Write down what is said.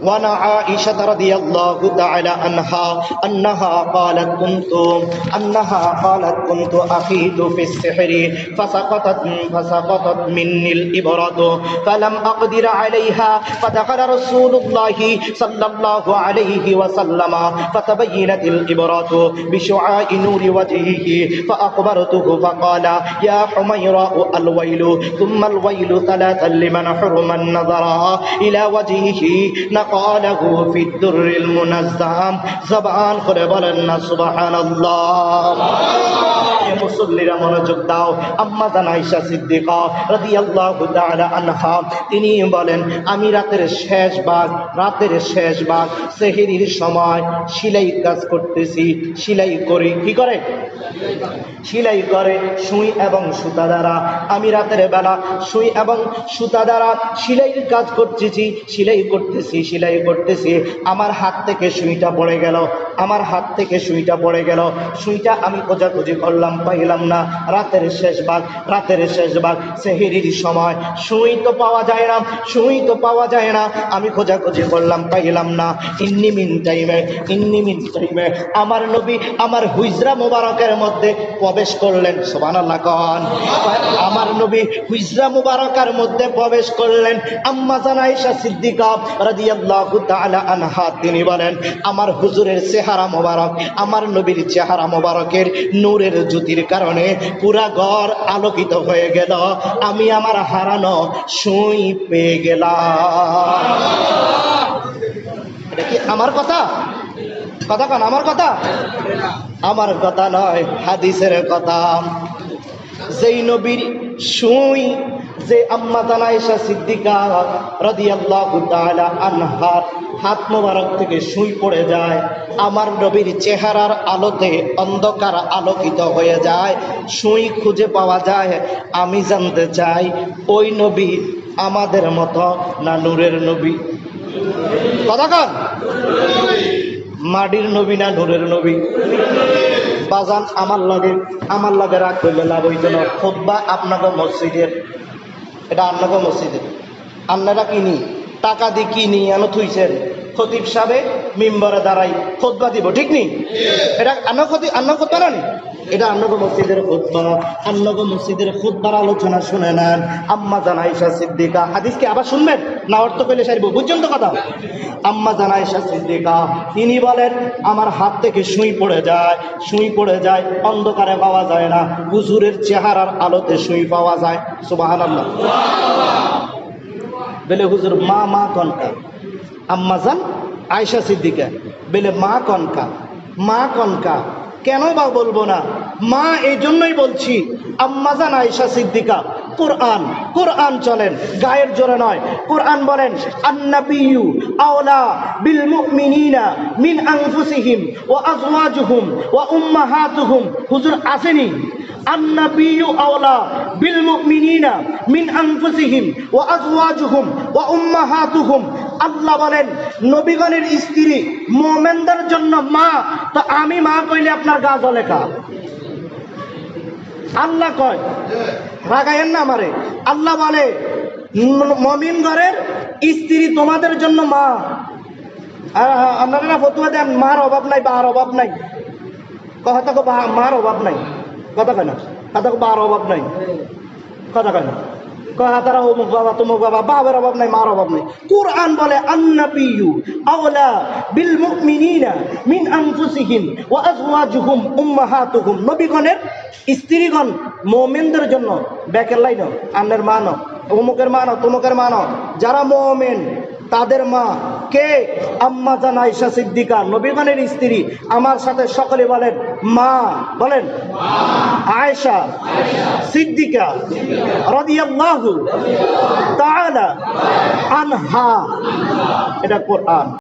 وعن عائشة رضي الله تعالى عنها أنها قالت كنت أخيط في السحر فسقطت مني الإبرة فلم أقدر عليها فدخل رسول الله صلى الله عليه وسلم فتبينت الإبرة بشعاع نور وجهه فأخبرته فقال يا حميراء الويل ثم الويل ثلاثا لمن حرم النظر إلى وجهه نقاله في الدر المنزهم زبان خربلنا سبحان الله মুসল্লিরা মনোযোগ দাও। আম্মা জান আয়েশা সিদ্দিকা রাদিয়াল্লাহু তাআলা আনহা তিনি বলেন, আমি রাতের শেষ ভাগ সেহরির সময় সেলাই কাজ করতেছি। সেলাই করে কি করে? সেলাই করে সুই এবং সুতা দ্বারা। আমি রাতের বেলা সুই এবং সুতা দ্বারা সেলাইয়ের কাজ করতেছি। আমার হাত থেকে সুইটা পড়ে গেল। সুইটা আমি খোঁজাখুঁজি করলাম, পাইলাম না। রাতের শেষ ভাগ সেহরির সময় সুই তো পাওয়া যায় না। আমি খোঁজাখুঁজি করলাম, পাইলাম না। ইন্নি মিন টাইমে আমার নবী আমার হুজরা মোবারকের মধ্যে প্রবেশ করলেন। সুবহানাল্লাহ কোন। আমার নবী হুজরা মোবারকের মধ্যে প্রবেশ করলেন। আম্মা জান আয়েশা সিদ্দিকা রাদিয়াল্লাহু তাআলা আনহা তিনি বলেন, আমার হুজুরের চেহারা মোবারক, আমার নবীর চেহারা মোবারকের নূরের জ্যোতির কারণে পুরা ঘর আলোকিত হয়ে গেল। আমি আমার হারানো সুই পেয়ে গেলাম। এটা কি আমার কথা কান? আমার কথা নয়, হাদিসের কথা। যেই নবীর সুই, যে আম্মা জান আয়েশা সিদ্দিকা রাদিয়াল্লাহু তাআলা আনহার হাত মোবারক থেকে সুই পড়ে যায়, আমার নবীর চেহারার আলোতে অন্ধকার আলোকিত হয়ে যায়, সুই খুঁজে পাওয়া যায়। আমি জানতে চাই, ওই নবী আমাদের মতো না নূরের নবী? কথা কন। মাটির নবী না নূরের নবী? বাজান আমার লগে রাগ করলে লাভ হইত না। খুতবা আপনাকে মসজিদের, এটা আপনাকে মসজিদের, আপনারা কিনি টাকা দিয়ে কিনি এনে থুইছেন। খতিব সাহেবে মিম্বরে দাঁড়াই খুতবা দিব, ঠিক নি? এটা আন্ন খুতবা না নি? এটা আন্নগো মসজিদের খুতবা। আন্নগো মসজিদের খুতবার আলোচনা শুনে নেন। আম্মা জান আয়েশা সিদ্দিকা, হাদিসকে আবার শুনবেন না, অর্থ কইলে সারিব, বুঝছেন তো কথা? আম্মা জান আয়েশা সিদ্দিকা তিনি বলেন, আমার হাত থেকে সুই পড়ে যায়, অন্ধকারে পাওয়া যায় না, হুজুরের চেহারার আলোতে সুই পাওয়া যায়। সুবহানাল্লাহ। বলে হুজুর মা কনকা? আম্মা জান আয়েশা সিদ্দিকা বলে মা কনকা কেন বা বলবো না? মা এই জন্যই বলছি, আম্মা জান আয়েশা সিদ্দিকা কোরআন চলেন, গায়ের জোরে নয়। কোরআন বলেন, আন্নাবিয়্যু আওলা বিল মুমিনিনা মিন আনফুসিহিম ওয়া আজওয়াজুহুম ওয়া উম্মাহাতুহুম। হুজুর আসেনি? আন্নাবিয়্যু আওলা বিল মুমিনিনা মিন আনফুসিহিম ওয়া আজওয়াজুহুম ওয়া উম্মাহাতুহুম। আল্লাহ বলেন, নবীগণের স্ত্রী মুমিনদের জন্য মা। তো আমি মা কইলে আপনার গা জ্বলে কা? আল্লাহ কয়, রাগায়েন না আমারে। আল্লাহ বলে, মুমিন ঘরের স্ত্রী তোমাদের জন্য মা। আপনারা না ফতোয়া দেন মার অভাব নাই, বার অভাব নাই। কথা কো মার অভাব নাই, কথা কয় না। কথা কো বার অভাব নাই, কথা কয় না। তারা অমুক বাবা তমুক বাবা, বাবার অভাব নাই, মার অভাব নাই। কুরআন বলে, আন্নাবিয়্যু আওলা বিল মুমিনিনা মিন আনফুসিহিম ওয়া আজওয়াজুহুম উম্মাহাতুহুম। নবীগণের স্ত্রীগণ মুমিনদের জন্য, ব্যাকের লাইন আন্নের মা নয়, অমুকের মা নয়, তমুকের মা নয়, যারা মুমিন তাদের মা কে? আম্মা জান আয়েশা সিদ্দিকা, নবীগণের স্ত্রী। আমার সাথে সকলে বলেন মা, বলেন আয়েশা সিদ্দিকা রাদিয়াল্লাহু তাআলা আনহা। এটা কোরআন।